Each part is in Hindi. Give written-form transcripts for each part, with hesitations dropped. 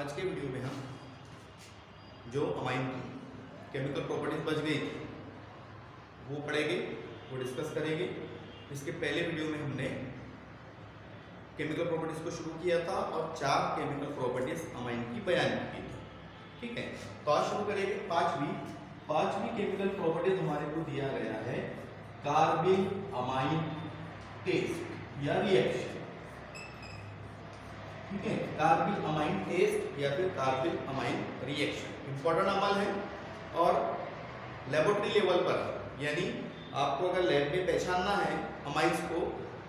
आज के वीडियो में हम जो अमाइन की केमिकल प्रॉपर्टीज बच गई थी वो पढ़ेंगे, वो डिस्कस करेंगे। इसके पहले वीडियो में हमने केमिकल प्रॉपर्टीज को शुरू किया था और 4 केमिकल प्रॉपर्टीज अमाइन की बयान की थी। ठीक है, तो आज शुरू करेंगे पांचवी केमिकल प्रॉपर्टीज हमारे को दिया गया है कार्बिल अमाइन टेस्ट या रिएक्शन। ठीक है, कार्बिल अमाइन टेस्ट या फिर कार्बिल अमाइन रिएक्शन इंपॉर्टेंट अमल है और लेबोरेटरी लेवल पर, यानी आपको अगर लैब में पहचानना है अमाइंस को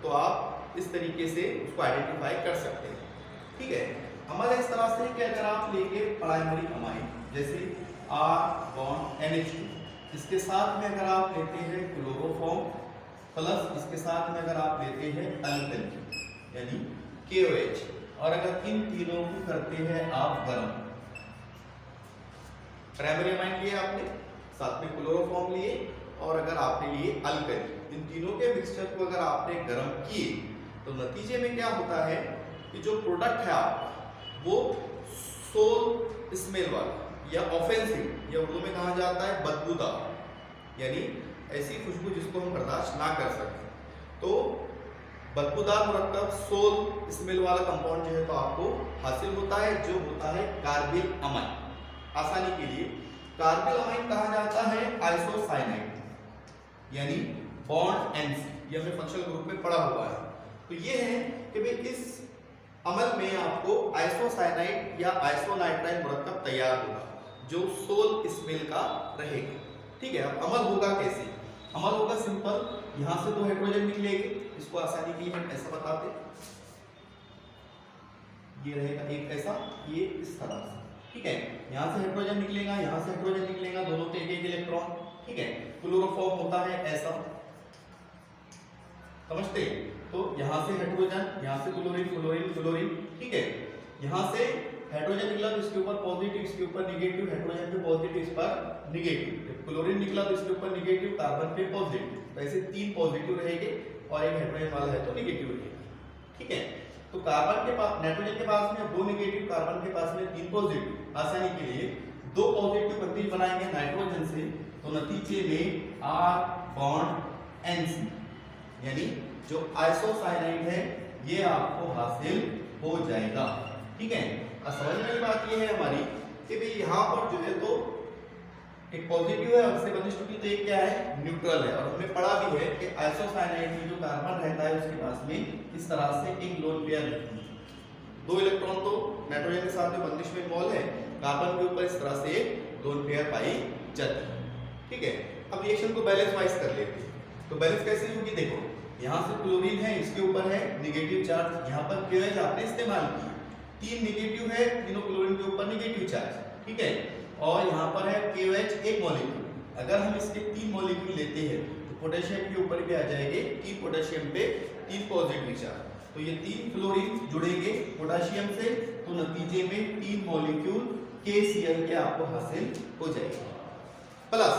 तो आप इस तरीके से उसको आइडेंटिफाई कर सकते हैं। ठीक है, अमल इस तरह से कि अगर आप लेंगे प्राइमरी अमाइन जैसे R बॉन्ड NH2, इसके साथ में अगर आप लेते हैं क्लोरोफॉर्म प्लस इसके साथ में अगर आप लेते हैं अल्कली यानी KOH, और अगर इन तीनों को करते हैं आप गर्म, प्राइमरी अमाइन लिए आपने, साथ में क्लोरोफॉर्म लिए और अगर आपने लिए अल्कली, इन तीनों के मिक्सचर को अगर आपने गर्म किए तो नतीजे में क्या होता है कि जो प्रोडक्ट है आपका वो सोल स्मेल वाला या ऑफेंसिव या उर्दू में कहा जाता है बदबूदार, यानी ऐसी खुशबू जिसको हम बर्दाश्त ना कर सकें। तो बदबूदार मुरक्कब सोल स्मेल वाला कंपाउंड जो है तो आपको हासिल होता है, जो होता है कार्बिल अमाइन। आसानी के लिए कार्बिल अमाइन कहा जाता है आइसोसाइनाइड यानी बॉन्ड NC, ये हमें फंक्शनल ग्रुप में पढ़ा हुआ है। तो ये है कि भाई इस अमल में आपको आइसोसाइनाइड या आइसोनाइट्राइल मुरक्कब तैयार होगा जो सोल स्मेल का रहेगा। ठीक है, अब अमल होगा कैसे? अमल होगा सिंपल, यहां से 2 हाइड्रोजन निकलेंगे, इसको आसानी के लिए हम ऐसा बताते, ये रहेगा एक ऐसा, ये इस तरह से। ठीक है, यहां से हाइड्रोजन निकलेगा, यहां से हाइड्रोजन निकलेगा, दोनों के एक इलेक्ट्रॉन। ठीक है, क्लोरोफॉर्म होता है ऐसा, समझते? तो यहां से हाइड्रोजन, यहां से क्लोरीन क्लोरीन क्लोरीन। ठीक है, यहां से हाइड्रोजन निकला तो इसके ऊपर पॉजिटिव, इसके ऊपर निगेटिव, हाइड्रोजन पे पॉजिटिव, इस पर निगेटिव, क्लोरीन निकला तो इसके ऊपर निगेटिव, कार्बन पे पॉजिटिव, तो ऐसे 3 पॉजिटिव रहेंगे और एक हाइड्रोजन वाला है तो निगेटिव रहेगा। ठीक है, तो कार्बन के पास, नाइट्रोजन के पास में 2 निगेटिव, कार्बन के पास में 3 पॉजिटिव। आसानी के लिए 2 पॉजिटिव बंदिश बनाएंगे नाइट्रोजन से तो नतीजे में R बॉन्ड NC यानी जो आइसोसाइनाइड है ये आपको हासिल हो जाएगा। ठीक है, अब समझने वाली बात ये है हमारी कि भाई यहाँ पर जो है तो एक पॉजिटिव है और इससे बंदिश टूटी तो एक क्या है, न्यूट्रल है। और हमने पढ़ा भी है कि आइसोसाइनाइड में जो कार्बन रहता है उसके पास में इस तरह से एक लोन पेयर रहती है, 2 इलेक्ट्रॉन तो नाइट्रोजन के साथ में बंदिश में इन्वॉल्व है, कार्बन के ऊपर इस तरह से लोन पेयर पाई जाती है। ठीक है, अब रिएक्शन को बैलेंस वाइज कर लेते हैं। तो बैलेंस कैसे होगी, देखो यहाँ से क्लोरीन है, इसके ऊपर है निगेटिव चार्ज, यहाँ पर KOH आपने इस्तेमाल किया, 3 निगेटिव है, तीनों क्लोरीन के ऊपर निगेटिव चार्ज। ठीक है, और यहाँ पर है KOH एक मॉलिक्यूल, अगर हम इसके 3 मॉलिक्यूल लेते हैं तो पोटेशियम के ऊपर भी आ जाएंगे 3 पोटेशियम पे 3 पॉजिटिव चार्ज, तो ये 3 फ्लोरीन जुड़ेंगे पोटेशियम से, तो नतीजे में 3 मॉलिक्यूल KCl के आपको हासिल हो जाएगा। प्लस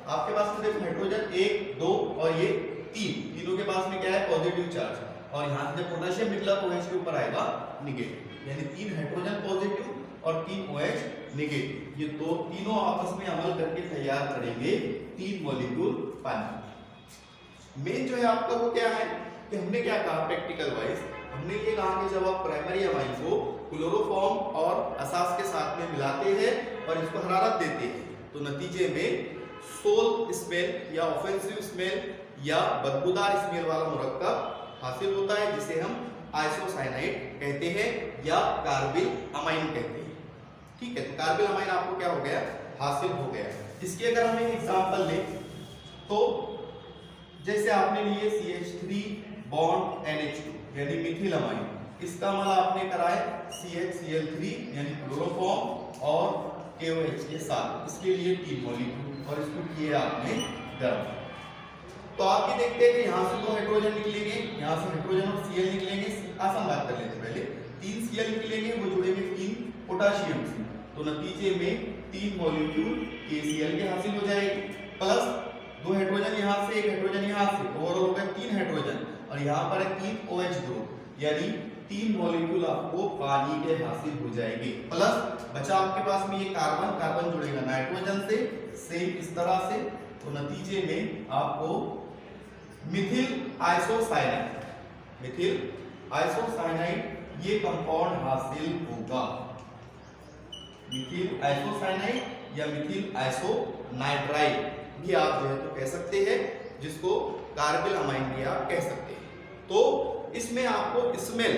आपके पास में देखो हाइड्रोजन 1 2 और ये 3, तीनों के पास में क्या है, पॉजिटिव चार्ज, और यहाँ से जब पोटेशियम निकला तो OH के ऊपर आएगा निगेटिव, यानी 3 हाइड्रोजन पॉजिटिव और 3 OH निगेटिव, ये तीनों आपस में अमल करके तैयार करेंगे 3 मॉलिक्यूल पानी। मेन जो है आपका वो क्या है कि हमने क्या कहा प्रैक्टिकल वाइज, हमने ये कहा कि जब आप प्राइमरी अमाइन को क्लोरोफॉर्म और असास के साथ में मिलाते हैं और इसको हरारत देते हैं तो नतीजे में सोल स्मेल या ऑफेंसिव स्मेल या बदबूदार स्मेल वाला मुरक्कब हासिल होता है, जिसे हम आइसोसाइनाइड कहते हैं या कार्बिल अमाइन कहते हैं। ठीक है, तो कार्बिल अमाइन आपको क्या हो गया, हासिल हो गया। इसकी अगर हम एक एग्जांपल लें तो जैसे आपने लिए CH3 बॉन्ड NH2 यानी मिथिल अमाइन, इसका अमल आपने कराए CHCl3 यानी क्लोरोफॉर्म और KOH के साथ, इसके लिए 3 मॉलिक्यूल और इसको किए आपने गर्म। तो आप ये देखते हैं कि यहाँ से 2 हाइड्रोजन निकलेंगे, यहाँ से हाइड्रोजन और Cl निकलेंगे। आसान बात कर लेते हैं पहले, 3 Cl निकलेंगे, वो जुड़ेंगे 3 पोटाशियम से, तो नतीजे में 3 मॉलिक्यूल KCl के हासिल हो जाएगी, प्लस 2 हाइड्रोजन यहाँ से, 1 हाइड्रोजन यहाँ से, ओवरऑल हो गए 3 हाइड्रोजन, और यहाँ पर है 3 OH ग्रुप, यानी 3 मॉलिक्यूल आपको पानी के हासिल हो जाएंगे। प्लस बचा आपके पास में ये कार्बन, कार्बन जुड़ेगा नाइट्रोजन से, सेम इस तरह से, तो नतीजे में आपको मिथिल आइसोसाइनाइड, मिथिल आइसोसाइनाइड ये कंपाउंड हासिल होगा। मिथिल आइसोसाइनाइड या मिथिल आइसोनाइट्राइड भी आप जो है तो कह सकते हैं, जिसको कार्बिल अमाइन भी आप कह सकते हैं। तो इसमें आपको स्मेल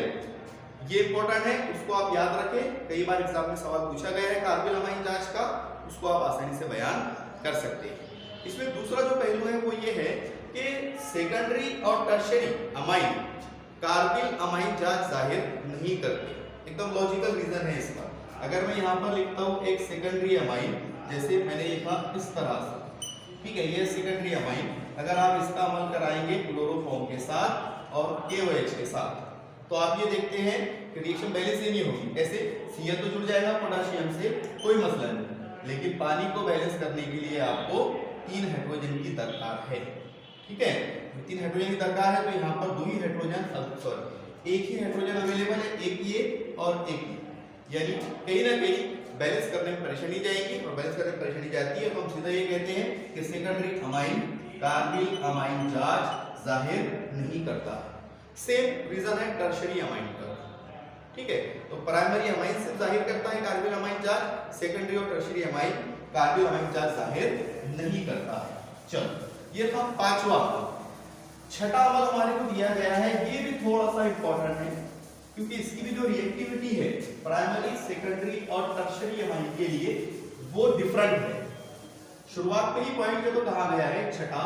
ये इंपॉर्टेंट है, उसको आप याद रखें, कई बार एग्जाम में सवाल पूछा गया है कार्बिल अमाइन जांच का, उसको आप आसानी से बयान कर सकते हैं। इसमें दूसरा जो पहलू है वो ये है कि सेकेंडरी और टर्शियरी अमाइन कार्बिल अमाइन जांच जाहिर नहीं करते। एकदम लॉजिकल रीजन है इसका। अगर मैं यहाँ पर लिखता हूँ एक सेकेंडरी अमाइन, जैसे मैंने लिखा इस तरह से, ठीक है, ये सेकेंडरी अमाइन, अगर आप इसका अमल कराएंगे क्लोरोफॉर्म के साथ और KOH के साथ, तो आप ये देखते हैं कि रिएक्शन पहले से नहीं होगी। कैसे? Cl तो जुड़ जाएगा पोटाशियम से, कोई मसला नहीं, लेकिन पानी को बैलेंस करने के लिए आपको 3 हाइड्रोजन की दरकार है, ठीक है। 3 हाइड्रोजन की दरकार है, तो यहाँ पर 2 ही हाइड्रोजन, सॉरी एक ही हाइड्रोजन अवेलेबल है, एक ये और एक ये, यानी कहीं ना कहीं बैलेंस करने में परेशानी जाएगी, और बैलेंस करने में परेशानी जाती है तो हम सीधा ये कहते हैं कि सेकेंडरी अमाइन कार्बिल अमाइन जांच जाहिर नहीं करता। सेम रीजन है टर्शियरी अमाइन का, ठीक है। तो प्राइमरी अमाइन से जाहिर करता है कार्बिल अमाइन जांच, सेकेंडरी और टर्शियरी अमाइन कार्बिल अमाइन जांच जाहिर नहीं करता है। चलो, ये था 5वां अमल। 6ठा अमल हमारे को दिया गया है, ये भी थोड़ा सा इंपॉर्टेंट है, क्योंकि इसकी भी जो रिएक्टिविटी है प्राइमरी, सेकेंडरी और टर्शियरी अमाइन के लिए वो डिफरेंट है। शुरुआत में ही पॉइंट तो कहा गया है 6ठा,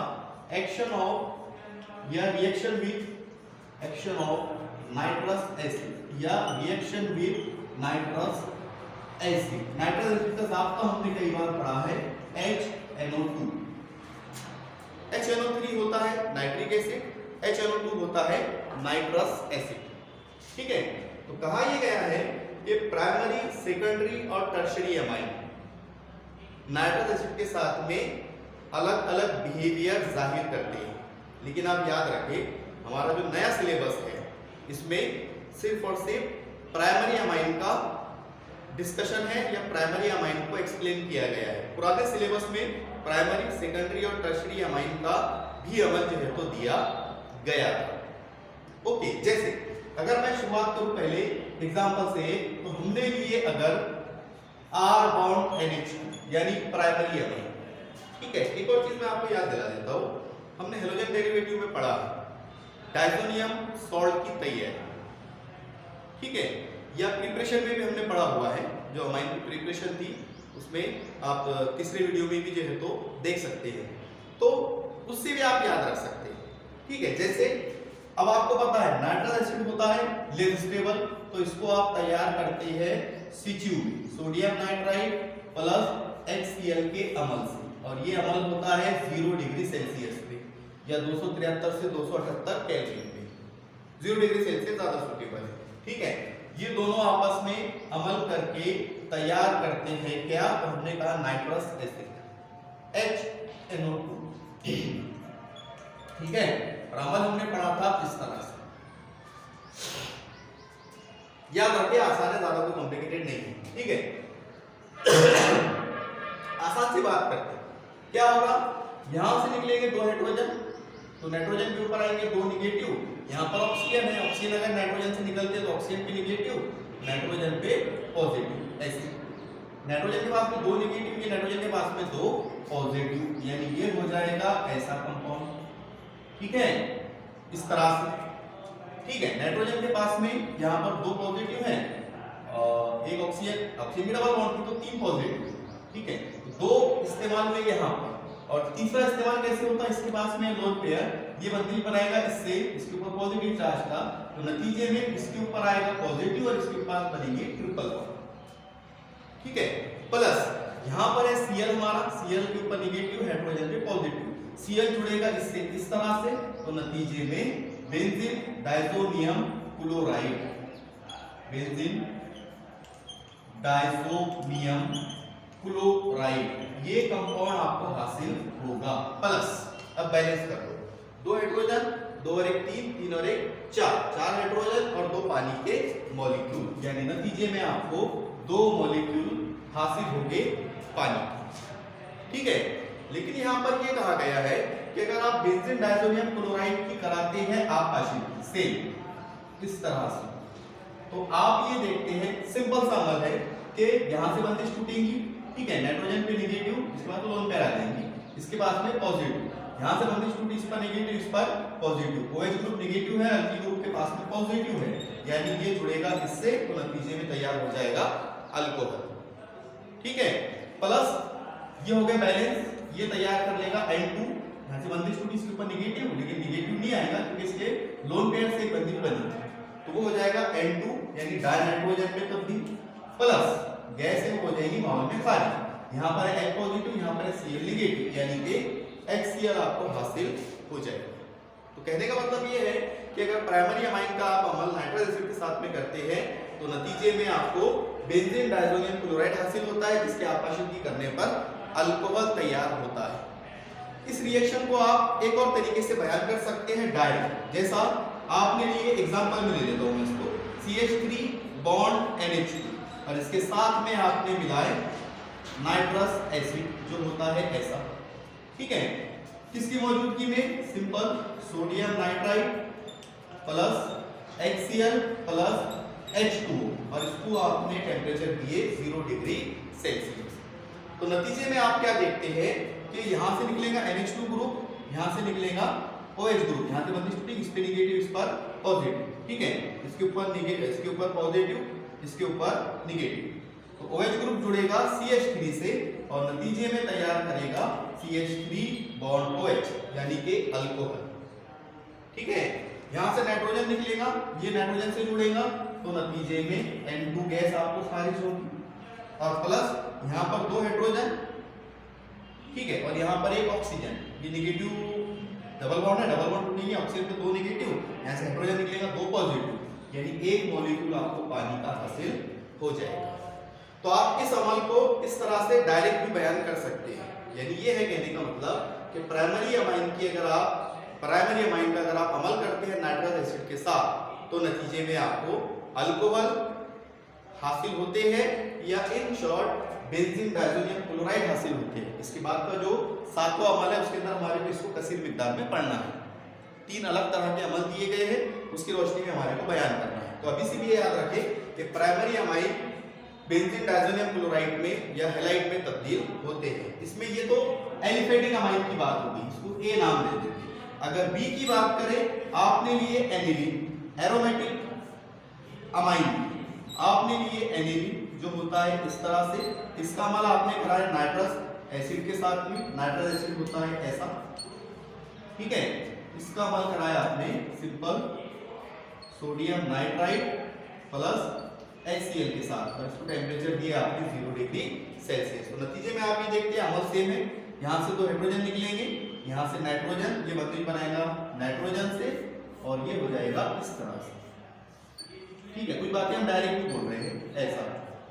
एक्शन ऑफ या reaction with action of nitrous acid या reaction with nitrous acid. Nitrous acid का साफ तो हमने कई बार पढ़ा है HNO2, HNO3 होता है नाइट्रिक एसिड, HNO2 होता है नाइट्रस एसिड, ठीक है। तो कहा यह गया है कि प्राइमरी, सेकेंडरी और टर्शियरी अमाइन नाइट्रस एसिड के साथ में अलग अलग बिहेवियर जाहिर करते हैं। लेकिन आप याद रखें, हमारा जो नया सिलेबस है इसमें सिर्फ और सिर्फ प्राइमरी अमाइन का डिस्कशन है या प्राइमरी अमाइन को एक्सप्लेन किया गया है। पुराने सिलेबस में प्राइमरी, सेकेंडरी और टर्शियरी अमाइन का भी अमल जो है तो दिया गया था। ओके, जैसे अगर मैं शुरुआत करूं पहले एग्जांपल से, तो हमने लिए अगर R बॉन्ड NH2 यानी प्राइमरी अमाइन, ठीक है। एक और चीज मैं आपको याद दिला देता हूं, हमने हेलोजन डेरिवेटिव में पढ़ा डायज़ोनियम सॉल्ट की तैयारी, ठीक है, या प्रिपरेशन में भी हमने पढ़ा हुआ है, जो अमाइन की प्रिपरेशन थी उसमें आप तीसरे वीडियो में भी जो है तो देख सकते हैं, तो उससे भी आप याद रख सकते हैं, ठीक है। जैसे अब आपको पता है नाइट्रस एसिड होता है लेस स्टेबल, तो इसको आप तैयार करते हैं Cu sodium nitride plus HCl के अमल से, और ये अमल होता है 0 डिग्री सेल्सियस पे या 273 से 278 केल्विन पे, 0 डिग्री सेल्सियस ज्यादा सूटेबल है, ठीक है। ये दोनों आपस में अमल करके तैयार करते हैं क्या? तो हमने कहा नाइट्रस एसिड HNO2, ठीक है। और अमल हमने पढ़ा था इस तरह से, याद रखिए, आसान है, ज्यादा कोई कॉम्प्लिकेटेड नहीं है, ठीक है। आसान सी बात करते हैं, क्या होगा, यहां से निकलेंगे 2 हाइड्रोजन, तो नाइट्रोजन के ऊपर आएंगे 2 निगेटिव, यहाँ पर ऑक्सीजन है, ऑक्सीजन अगर नाइट्रोजन से निकलते तो ऑक्सीजन पे निगेटिव, नाइट्रोजन पे पॉजिटिव, ऐसे नाइट्रोजन के पास में 2 निगेटिव, ये नाइट्रोजन के पास में 2 पॉजिटिव, यानी ये हो जाएगा ऐसा कंपाउंड, ठीक है, इस तरह से, ठीक है। नाइट्रोजन के पास में यहाँ पर 2 पॉजिटिव है और एक ऑक्सीजन, ऑक्सीजन की डबल बॉन्ड थी तो 3 पॉजिटिव, ठीक है। 2 इस्तेमाल हुए यहाँ पर, और तीसरा इस्तेमाल कैसे होता है, इसके पास में लोन पेयर, ये बंदिल बनाएगा इससे, इसके ऊपर पॉजिटिव चार्ज था, तो नतीजे में इसके ऊपर आएगा पॉजिटिव और इसके ऊपर बनेंगे ट्रिपल बॉन्ड, ठीक है। प्लस यहाँ पर है Cl हमारा, Cl के ऊपर निगेटिव, हाइड्रोजन पे पॉजिटिव, Cl जुड़ेगा इससे इस तरह से, तो नतीजे में बेंजीन डाइज़ोनियम क्लोराइड, बेंजीन डाइज़ोनियम क्लोराइड, ये कंपाउंड आपको हासिल होगा। प्लस अब बैलेंस कर दो, 2 हाइड्रोजन, 2 और 1 3, 3 और 1 4, 4 हाइड्रोजन और 2 पानी के मॉलिक्यूल, यानी नतीजे में आपको 2 मॉलिक्यूल हासिल होंगे पानी, ठीक है। लेकिन यहाँ पर ये कहा गया है कि अगर आप बेंजीन डाइज़ोनियम क्लोराइड की कराते हैं आपाशित सेम इस तरह से, तो आप ये देखते हैं सिंपल सा अमल है कि यहाँ से बंदिश टूटेंगी, ठीक है, नाइट्रोजन पे निगेटिव, इसके बाद लोन पेयर आ जाएंगी, इसके बाद में पॉजिटिव, यहाँ से बंदिश टूटी, इस पर निगेटिव, इस पर पॉजिटिव, OH ग्रुप निगेटिव है, अल्किल ग्रुप के पास में पॉजिटिव है, यानी ये जुड़ेगा इससे, तो नतीजे में तैयार हो जाएगा अल्कोहल, ठीक है। प्लस ये हो गया बैलेंस, ये तैयार कर लेगा N2, यहाँ से बंदिश टूटी, इसके ऊपर निगेटिव, लेकिन निगेटिव नहीं आएगा क्योंकि इसके लोन पेयर से एक बंदिश बनी, तो वो हो जाएगा N2 यानी डाइनाइट्रोजन पे तब्दील, प्लस गैस है वो हो जाएगी माहौल में खारिज, यहाँ पर है H पॉजिटिव, यहाँ पर है Cl निगेटिव, यानी कि HCl आपको हासिल हो जाएगा। तो कहने का मतलब ये है कि अगर प्राइमरी अमाइन का आप अमल नाइट्रस एसिड के साथ में करते हैं तो नतीजे में आपको बेंजीन डाइज़ोनियम क्लोराइड हासिल होता है, जिसके आपाशिकी करने पर अल्कोहल तैयार होता है। इस रिएक्शन को आप एक और तरीके से बयान कर सकते हैं डायरेक्ट, जैसा आपने लिए एग्जांपल में ले लेता हूं मैं इसको, CH3 बॉन्ड NH2 और इसके साथ में आपने मिलाए नाइट्रस एसिड जो होता है ऐसा, ठीक है। किसकी मौजूदगी में, simple sodium nitride plus HCl plus H2 और इसको आपने टेम्परेचर दिए 0 डिग्री सेल्सियस। तो नतीजे में आप क्या देखते हैं कि यहाँ से निकलेगा NH2 ग्रुप, यहाँ से निकलेगा OH ग्रुप, यहाँ से बंदिश टूटी, इस पे निगेटिव, इस पर पॉजिटिव, ठीक है, इसके ऊपर निगेटिव, इसके ऊपर पॉजिटिव, इसके ऊपर निगेटिव, तो OH ग्रुप जुड़ेगा CH3 से और नतीजे में तैयार करेगा CH3 बॉन्ड OH यानी कि अल्कोहल, ठीक है। यहाँ से नाइट्रोजन निकलेगा, ये नाइट्रोजन से जुड़ेगा तो नतीजे में N2 गैस आपको खारिज होगी और प्लस यहाँ पर 2 हाइड्रोजन, ठीक है, और यहाँ पर एक ऑक्सीजन, ये निगेटिव डबल बॉन्ड है, डबल बॉन्ड टूटेंगे, ऑक्सीजन पे 2 निगेटिव, यहाँ से हाइड्रोजन निकलेगा 2 पॉजिटिव, यानी एक मॉलिक्यूल आपको पानी का हासिल हो जाएगा। तो आप इस अमल को इस तरह से डायरेक्ट भी बयान कर सकते हैं, यानी ये है कहने का मतलब कि प्राइमरी अमाइन का अगर आप अमल करते हैं नाइट्रस एसिड के साथ तो नतीजे में आपको अल्कोहल हासिल होते हैं या इन शॉर्ट बेंजीन डाइज़ोनियम क्लोराइड हासिल होते हैं। इसके बाद का जो 7वां अमल है उसके अंदर हमारे को इसको कसीर मिकदार में पढ़ना है, 3 अलग तरह के अमल दिए गए हैं, उसकी रोशनी में हमारे को बयान करना है। तो अभी से भी याद रखें कि प्राइमरी अमाइन बेंजीन डाइज़ोनियम क्लोराइड में या हैलाइड में तब्दील होते हैं। इसमें ये तो एलिफेटिक अमाइन की बात होगी, इसको A नाम दे देते हैं। अगर B की बात करें, आपने लिए एनिलीन, एरोमेटिक अमाइन, आपने लिए एनिलीन जो होता है इस तरह से, इसका अमल आपने कराया नाइट्रस एसिड के साथ में, नाइट्रस एसिड होता है ऐसा, ठीक है, इसका अमल कराया आपने simple sodium nitride plus HCl के साथ और इसको टेम्परेचर दिया आपने 0 डिग्री सेल्सियस। तो नतीजे में आप ये देखते हैं अमल सेम है, यहाँ से 2 हाइड्रोजन निकलेंगे, यहाँ से नाइट्रोजन, ये बंदिश बनाएगा नाइट्रोजन से और ये हो जाएगा इस तरह से, ठीक है। कुछ बातें हम डायरेक्ट भी बोल रहे हैं ऐसा,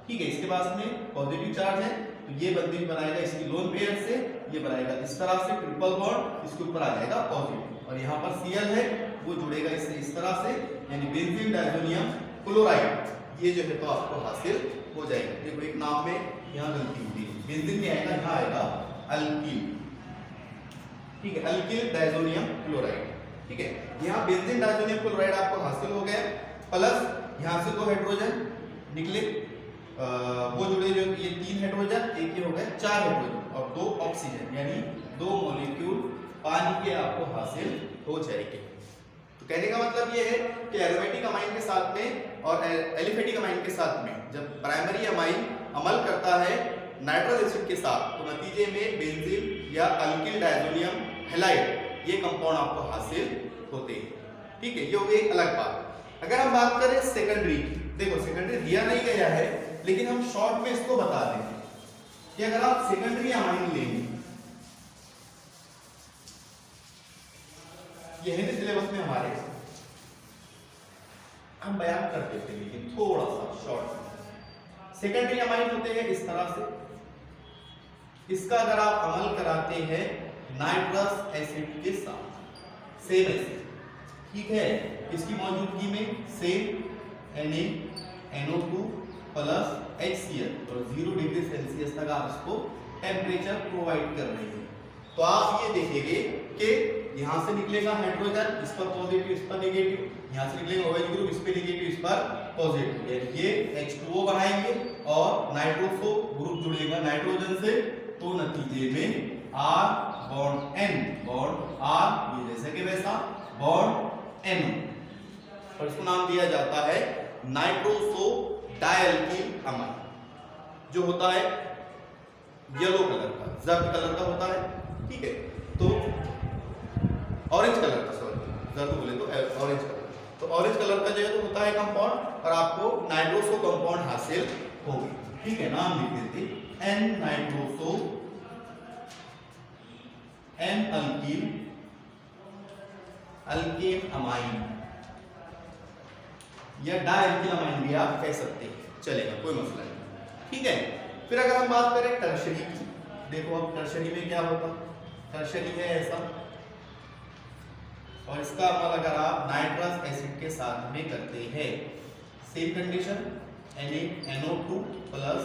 ठीक है। इसके पास में पॉजिटिव चार्ज है तो ये बंदिश बनाएगा इसकी लोन पेयर से, ये बनाएगा इस तरह से ट्रिपल बॉन्ड, इसके ऊपर आ जाएगा पॉजिटिव और यहाँ पर Cl है वो जुड़ेगा इससे इस तरह से, यानी बेंजीन डाइज़ोनियम क्लोराइड, ये जो है तो आपको हासिल हो जाएगा। देखो एक नाम में यहाँ गलती हुई, बेंजीन में आएगा, यहाँ आएगा अल्किल, ठीक है, अल्किल डाइज़ोनियम क्लोराइड, ठीक है। यहाँ बेंजीन डाइज़ोनियम क्लोराइड आपको हासिल हो गया, प्लस यहाँ से 2 हाइड्रोजन निकले, वो जुड़े जो ये 3 हाइड्रोजन, एक ये हो गए 4 हाइड्रोजन और 2 ऑक्सीजन, यानी 2 मॉलिक्यूल पानी के आपको हासिल हो जाएंगे। तो कहने का मतलब ये है कि एरोमेटिक अमाइन के साथ में और एलिफेटिक अमाइन के साथ में जब प्राइमरी अमाइन अमल करता है नाइट्रस एसिड के साथ तो नतीजे में बेंजीन या अल्किल डायजोनियम हैलाइड ये कंपाउंड आपको हासिल होते हैं। ठीक है, ये हो गई एक अलग बात। अगर हम बात करें सेकेंडरी, देखो सेकेंडरी दिया नहीं गया है लेकिन हम शॉर्ट में इसको बता दें कि अगर आप सेकेंडरी अमाइन लेंगे, ये है सिलेबस में हमारे, हम बयान कर देते हैं लेकिन थोड़ा सा शॉर्ट में। सेकेंडरी अमाइन होते हैं इस तरह से, इसका अगर आप अमल कराते हैं नाइट्रस एसिड के साथ सेम एसिड, ठीक है, इसकी मौजूदगी में सेम NaNO2 प्लस HCl और 0 डिग्री सेल्सियस तक आप इसको टेम्परेचर प्रोवाइड कर रहे हैं, तो आप ये देखेंगे कि यहां से निकलेगा हाइड्रोजन, इस पर पॉजिटिव इस पर नेगेटिव, यहां से निकलेगा OH ग्रुप, इस पे नेगेटिव इस पर पॉजिटिव, ये H2O बनाएंगे और नाइट्रोसो ग्रुप जुड़ेगा नाइट्रोजन से, तो नतीजे में R bond N bond R ये जैसे कि वैसा बॉन्ड N, और इसको नाम दिया जाता है नाइट्रोसो डायल्किल अमाइन, जो होता है येलो कलर का, जर्द कलर का होता है। ठीक है, तो ऑरेंज कलर का, सॉरी जर्द बोले तो ऑरेंज कलर, तो ऑरेंज कलर का जो है तो होता है कंपाउंड, और आपको नाइट्रोसो कंपाउंड हासिल होगी। ठीक है, नाम लिख देते N nitroso N alkyl alkane amine या डायल्किल अमाइन भी आप कह सकते हैं, चलेगा, कोई मसला नहीं। ठीक है, फिर अगर हम बात करें टर्शरी की, देखो अब टर्शरी में क्या होता, टर्शरी है ऐसा, और इसका अमल अगर आप नाइट्रस एसिड के साथ में करते हैं, same condition NaNO2 plus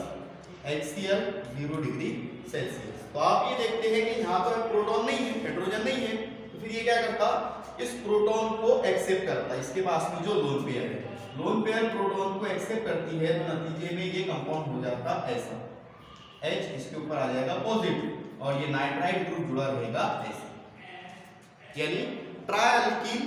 HCl 0 degree Celsius, तो आप ये देखते हैं कि यहाँ पर प्रोटॉन नहीं है, हाइड्रोजन नहीं है, तो फिर ये क्या करता, इस प्रोटॉन को एक्सेप्ट करता, इसके पास में जो लोन पेयर है, लोन पेयर प्रोटॉन को एक्सेप्ट करती है, तो नतीजे में ये कंपाउंड हो जाता ऐसा, H इसके ऊपर आ जाएगा पॉजिटिव और ये नाइट्राइड ग्रुप जुड़ा रहेगा ऐसे, यानी ट्राइअल्किल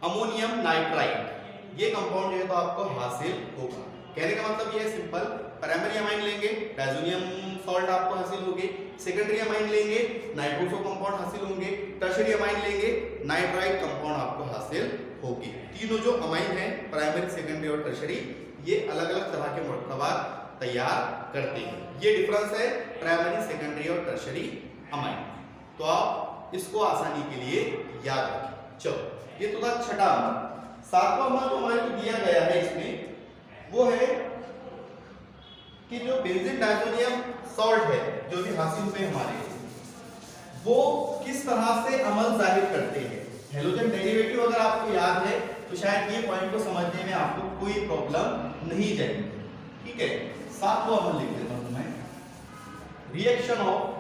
अमोनियम नाइट्राइड ये कंपाउंड है तो आपको हासिल होगा। कहने का मतलब ये है सिंपल, प्राइमरी अमाइन लेंगे डायजोनियम सॉल्ट आपको हासिल होंगे, सेकेंडरी अमाइन लेंगे नाइट्रोसो कंपाउंड हासिल होंगे, टर्शरी अमाइन लेंगे नाइट्राइड कंपाउंड आपको हासिल होगी। तीनों जो अमाइन है प्राइमरी सेकेंडरी और टर्शरी ये अलग अलग तरह के मरकबात तैयार करते हैं, ये डिफरेंस है प्राइमरी सेकेंडरी और टर्शरी अमाइन, तो आप इसको आसानी के लिए याद रखें। चलो ये तो था छठा अमल। सातवां अमल जो हमारे को दिया गया है इसमें वो है कि जो बेंजीन डायजोनियम सॉल्ट है जो भी हासिल हुए हमारे, वो किस तरह से अमल जाहिर करते हैं। हेलोजन डेरिवेटिव अगर आपको याद है तो शायद ये पॉइंट को समझने में आपको कोई प्रॉब्लम नहीं जाएगी। ठीक है, सातवां अमल लिख देता हूं मैं, reaction of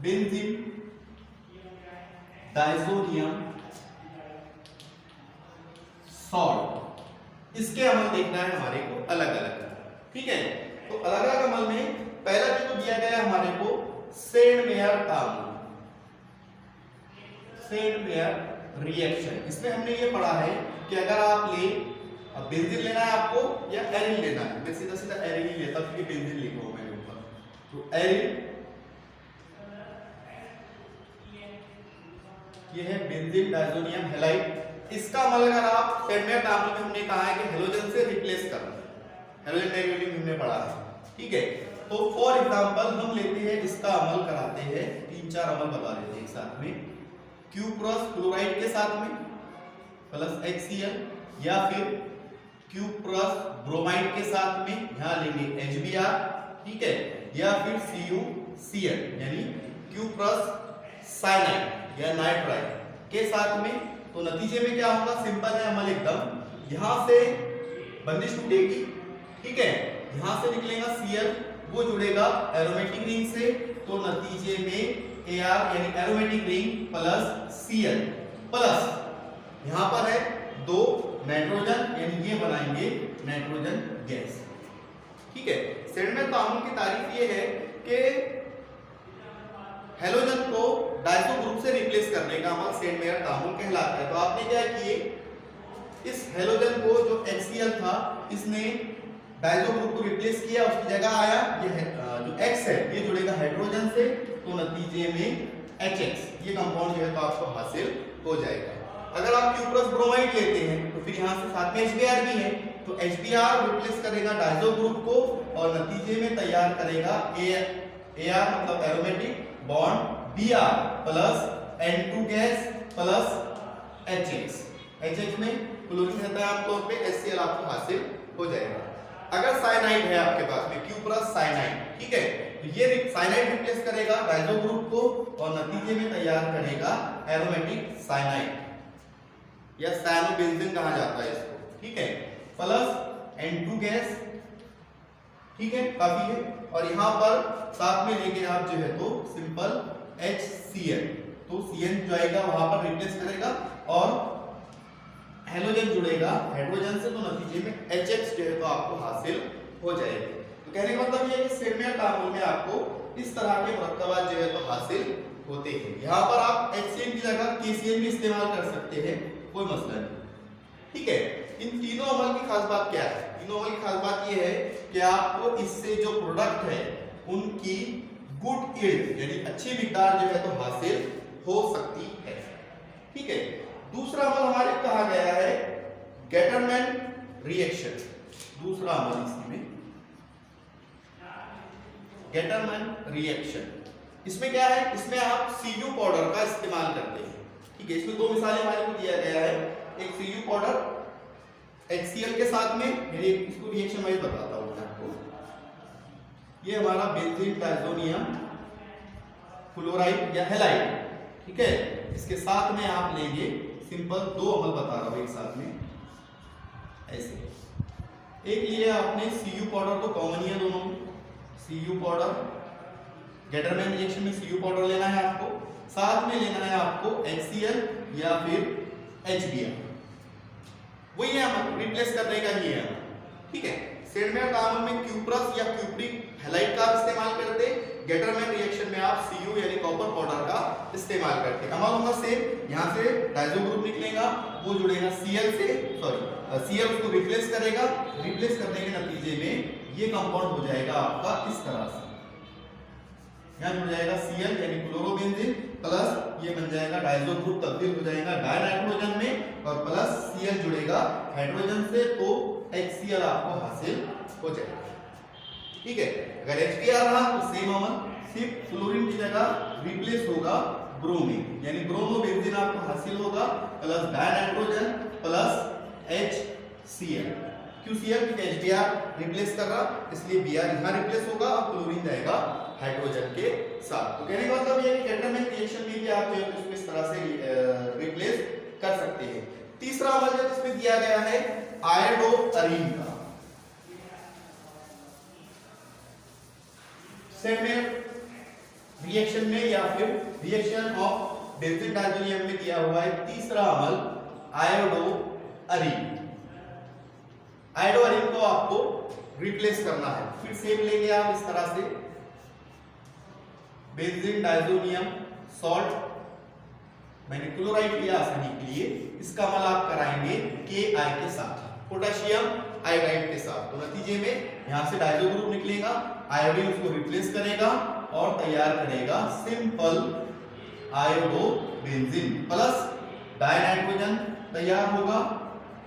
benzene diazonium salt, इसके अमल देखना है हमारे को अलग अलग। ठीक है, तो अलग अलग अमल में पहला जो दिया गया है हमारे को सेंडमेयर का अमल, सेंडमेयर रिएक्शन। इसमें हमने ये पढ़ा है कि अगर आप ले, अब बेंजीन लेना है आपको या एरिल लेना है, मैं सीधा सीधा एरिल ही लेता क्योंकि बेंजीन लिखा हुआ मेरे ऊपर, तो एरिल ये है बेंजीन डायजोनियम हैलाइड। इसका अमल अगर आप सेंडमेयर का अमल में हमने कहा है कि हेलोजन से रिप्लेस करना, हेलोजन डेरिवेटिव हमने पढ़ा है। ठीक है, तो फॉर एग्जांपल हम लेते हैं इसका अमल कराते हैं, तीन चार अमल बता देते हैं एक साथ में, क्यूप्रस क्लोराइड के साथ में प्लस HCl, या फिर क्यूप्रस ब्रोमाइड के साथ में यहां लेंगे HBr, ठीक है, या फिर CuCl यानी क्यूप्रस साइनाइड या नाइट्राइड के साथ में, तो नतीजे में क्या होगा, सिंपल है अमल एकदम, यहां से बंदिश टूटेगी, ठीक है, यहां से निकलेगा Cl, वो जुड़ेगा एरोमेटिक रिंग से, तो नतीजे में Ar यानी aromatic ring plus Cl plus यहां पर है दो नाइट्रोजन, यानी ये बनाएंगे नाइट्रोजन गैस। ठीक है, सेंडमेयर तामुल की तारीफ ये है कि हेलोजन को डाइसो ग्रुप से रिप्लेस करने का अमल सेंडमेयर तामुल कहलाता है। तो आपने क्या किए, इस हेलोजन को जो HCl था इसने डायजो ग्रुप को रिप्लेस किया, उसकी जगह आया ये है, जो X है ये जुड़ेगा हाइड्रोजन से, तो नतीजे में HX ये कंपाउंड जो है तो आपको हासिल हो जाएगा। अगर आप क्यूप्रस ब्रोमाइड लेते हैं तो फिर यहाँ से साथ में HBr भी है, तो HBr रिप्लेस करेगा डायजो ग्रुप को और नतीजे में तैयार करेगा AR मतलब aromatic bond Br plus N2 gas plus HX। HX में क्लोरीन रहता है आमतौर पे, HCl आपको हासिल हो जाएगा। अगर साइनाइड है आपके पास में क्यूप्रस साइनाइड, ठीक है, तो ये साइनाइड रिप्लेस करेगा डायजो ग्रुप को और नतीजे में तैयार करेगा एरोमेटिक साइनाइड या साइनोबेंजीन कहा जाता है इसको, ठीक है, प्लस N2 गैस, ठीक है, काफी है। और यहाँ पर साथ में लेके आप जो है तो सिंपल HCl, तो CN जो आएगा वहां पर रिप्लेस करेगा और हेलोजन जुड़ेगा हाइड्रोजन से, तो नतीजे में HX जो है तो आपको हासिल हो जाएगा। तो कहने का मतलब ये है कि सेडमेयर तामुल में आपको इस तरह के मरकबात जो है तो हासिल होते हैं। यहाँ पर आप HCl की जगह KCl भी इस्तेमाल कर सकते हैं, कोई मसला नहीं, ठीक है। इन तीनों अमल की खास बात क्या है? तीनों अमल की खास बात ये है कि आपको इससे जो प्रोडक्ट है उनकी गुड यील्ड यानी अच्छी मिकदार जो है तो हासिल हो सकती है, ठीक है। दूसरा अमल हमारे कहा गया है गेटरमैन रिएक्शन। दूसरा अमल इसमें गेटरमैन रिएक्शन, इसमें क्या है? इसमें आप Cu पाउडर का इस्तेमाल करते हैं, ठीक है। इसमें दो मिसालें हमारे को दिया गया है, एक Cu पाउडर HCl के साथ में, मेरे इसको रिएक्शन वाइज बताता हूं मैं आपको। ये हमारा बेंजीन डायज़ोनियम फ्लोराइड या हैलाइड, ठीक है, इसके साथ में आप लेंगे सिंपल दो अमल बता रहा हूं एक साथ में ऐसे। एक लिए आपने Cu पाउडर, तो कॉमन ही है दोनों में, Cu पाउडर, गेटरमैन रिएक्शन में Cu पाउडर लेना है आपको, साथ में लेना है आपको HCl या फिर HBr, वही है हम रिप्लेस करने का ही है, ठीक है। सेडमेयर तामुल में क्यूप्रस या क्यूप्रिक हैलाइड का इस्तेमाल करते, गेटरमैन रिएक्शन में आप Cu यानी कॉपर पाउडर का इस्तेमाल करते। अमल होगा सेम, यहाँ से डायजो ग्रुप निकलेगा, वो जुड़ेगा Cl से, Cl उसको रिप्लेस करेगा, रिप्लेस करने के नतीजे में ये कंपाउंड हो जाएगा आपका इस तरह से, यहाँ जुड़ जाएगा Cl यानी क्लोरोबेंजीन प्लस ये बन जाएगा डायजो ग्रुप तब्दील हो जाएगा डायनाइट्रोजन में और प्लस Cl जुड़ेगा हाइड्रोजन से, तो HCl आपको हासिल हो जाएगा, ठीक है। अगर HBr रहा तो सेम अमल, सिर्फ फ्लोरीन की जगह रिप्लेस होगा ब्रोमीन यानी ब्रोमोबेंजीन आपको हासिल होगा प्लस डायनाइट्रोजन प्लस HCl। क्यों Cl? क्योंकि HBr रिप्लेस कर रहा, इसलिए Br यहाँ रिप्लेस होगा और क्लोरीन जाएगा हाइड्रोजन के साथ। तो कहने का मतलब ये है कि गेटरमैन रिएक्शन में भी आप जो है इसको इस तरह से रिप्लेस कर सकते हैं। तीसरा अमल जो इसमें दिया गया है आयोडोअरीन का, सेडमेयर रिएक्शन में या फिर रिएक्शन ऑफ बेंजीन डायज़ोनियम में दिया हुआ है तीसरा अमल आयोडोअरीन। आयोडोअरीन को आपको रिप्लेस करना है, फिर सेम लेंगे आप इस तरह से बेंजीन डायज़ोनियम सॉल्ट, मैंने क्लोराइड लिया आसानी के लिए, इसका अमल आप कराएंगे Ki के साथ, पोटेशियम आयोडाइड के साथ, तो नतीजे में यहां से डायजो ग्रुप निकलेगा, आयोडीन उसको रिप्लेस करेगा और तैयार करेगा सिंपल आयोडोबेंजीन प्लस डायनाइट्रोजन तैयार होगा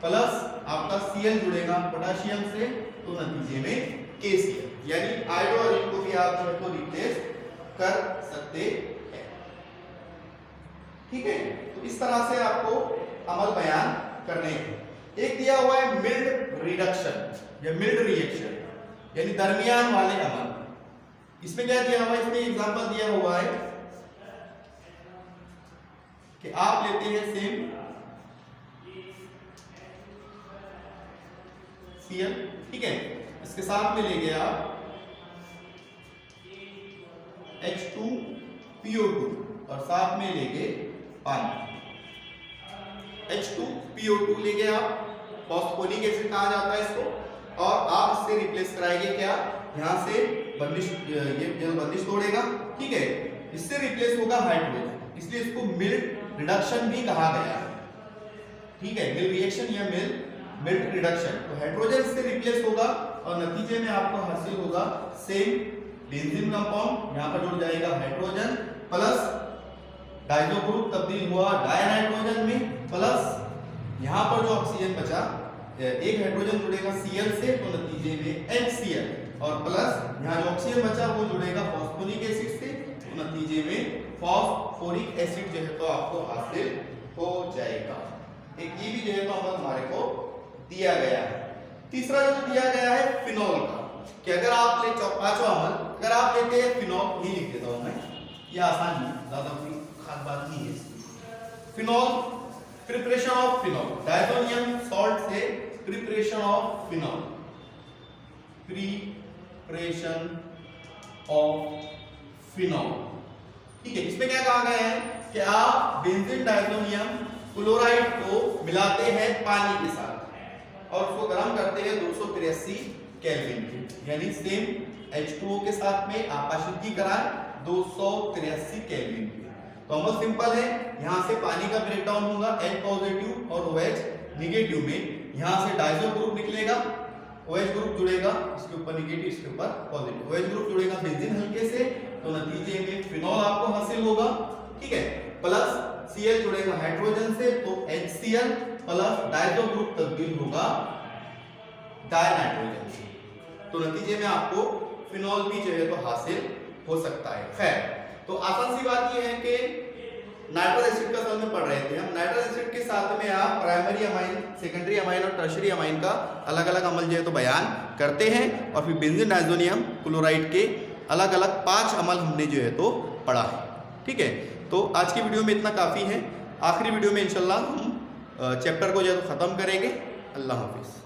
प्लस आपका Cl जुड़ेगा पोटेशियम से, तो नतीजे में KCl यानी आयोडोअरीन को भी आप जो है तो रिप्लेस कर सकते हैं, ठीक है। तो इस तरह से आपको अमल बयान करने हैं। एक दिया हुआ है मिल्ड रिडक्शन या मिल्ड रिएक्शन यानी दरमियान वाले अमल। इसमें क्या दिया हुआ है? इसमें एग्जांपल दिया हुआ है कि आप लेते हैं सेम Cl, ठीक है, इसके साथ में ले गए आप H2PO2 और साथ में ले गए पानी, H2PO2 ले गए आप, फॉस्फोनिक एसिड कहा जाता है इसको, और आप इससे रिप्लेस कराएंगे क्या? यहां से बंदिश, ये जल बंदिश तोड़ेगा, ठीक है, इससे रिप्लेस होगा हाइड्रोजन, इसलिए इसको मिल्ड रिडक्शन भी कहा गया है, ठीक है, मिल्ड रिएक्शन या मिल्ड रिडक्शन। तो हाइड्रोजन से रिप्लेस होगा और नतीजे में आपको हासिल होगा सेम बेंजीन कंपाउंड, यहाँ पर जुड़ जाएगा हाइड्रोजन प्लस डाइजो ग्रुप तब्दील हुआ डायनाइट्रोजन में, प्लस यहाँ पर जो ऑक्सीजन बचा एक हाइड्रोजन जुड़ेगा Cl से तो नतीजे में HCl, और प्लस यहाँ जो ऑक्सीजन बचा वो जुड़ेगा फॉस्फोरिक एसिड से तो नतीजे में फॉस्फोरिक एसिड जो है तो आपको हासिल हो जाएगा। एक ये भी जो है तो अमल हमारे को दिया गया है। तीसरा जो दिया गया है फिनॉल का, कि अगर आप ले पांचवा अमल अगर आप लेते हैं फिनॉल, ये लिख देता हूं मैं, ये आसान है, ज्यादा कोई खास बात नहीं है। Phenol, preparation of phenol, diazonium salt से preparation of phenol, preparation of phenol, ठीक है। इसमें क्या कहा गया है कि आप बेंजीन डायज़ोनियम क्लोराइड को मिलाते हैं पानी के साथ और उसको गर्म करते हैं 283 केल्विन पे, यानी सेम H2O के साथ में आपाशिकी कराएं 283 केल्विन पे। तो अमल सिंपल है, यहाँ से पानी का ब्रेकडाउन होगा H पॉजिटिव और OH निगेटिव में, यहाँ से डाइजो ग्रुप निकलेगा, OH ग्रुप जुड़ेगा इसके ऊपर निगेटिव इसके ऊपर पॉजिटिव, OH ग्रुप जुड़ेगा बेंजीन हल्के से तो नतीजे में फिनॉल आपको हासिल होगा, ठीक है। प्लस Cl जुड़ेगा हाइड्रोजन से तो HCl प्लस डाइजो ग्रुप तब्दील होगा डायनाइट्रोजन से तो नतीजे में आपको फिनॉल भी जो है तो हासिल हो सकता है। खैर, तो आसान सी बात यह है कि नाइट्रस एसिड का साल में पढ़ रहे थे हम, नाइट्रस एसिड के साथ में आप प्राइमरी अमाइन, सेकेंडरी अमाइन और टर्शियरी अमाइन का अलग अलग अमल जो है तो बयान करते हैं और फिर बेंजीन डायज़ोनियम क्लोराइड के अलग अलग 5 अमल हमने जो है तो पढ़ा है, ठीक है। तो आज की वीडियो में इतना काफ़ी है, आखिरी वीडियो में इंशाल्लाह हम चैप्टर को जो है तो ख़त्म करेंगे। अल्लाह हाफिज़।